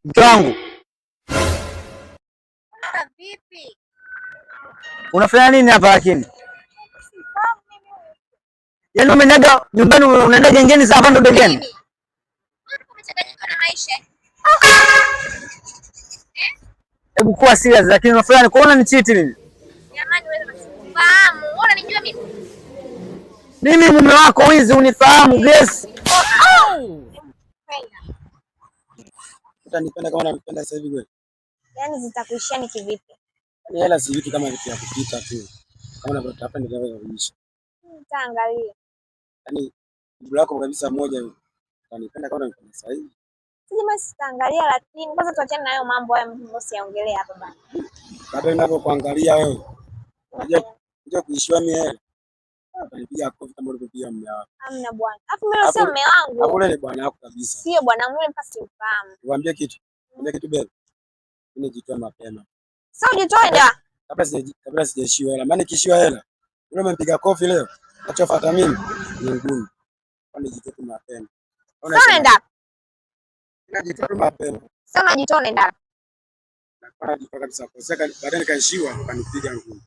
Mke wangu. Vipi? Unafanya nini hapa lakini? Yaani umenaga nyumbani unaenda gengeni sasa hapa ndo gengeni. Hebu kuwa serious lakini unafanya ni kuona ni cheat mimi. Jamani wewe unanifahamu. Wewe unanijua mimi? Mimi mume wako wizi unifahamu Grace. Utanipenda kama unanipenda sasa hivi kweli? Yaani zitakuishia ni kivipi? Yaani hela si vitu kama vitu ya kupita tu. Kama unataka ndio kuishi. Nitaangalia. Yaani jibu lako kabisa moja hiyo. Utanipenda kama unanipenda sasa hivi. Sijui sitaangalia lakini kwanza tuachane na hayo mambo haya msiyaongelee hapa bana. Bado ninapokuangalia wewe. Unajua kuishiwa mimi hela. Utanipiga kofi kama ulivyopiga mume wako. Hamna bwana. Alafu mimi sio mume wangu. Hapo ni bwana wako kabisa. Sio bwana wangu, mimi mpaka simfahamu. Niwaambie kitu. Niambie kitu bebe. Mimi nijitoe mapema. Sasa ujitoe da. Kabla sijaishiwa hela. Maana kishiwa hela. Yule umempiga kofi leo. Achofuata mimi ni ngumu. Kwani nijitoe mapema. Sasa nenda. Najitoa mapema. Sasa unajitoa nenda. Na kwa kabisa. Kwa sababu baadaye nikaishiwa kanipiga ngumu.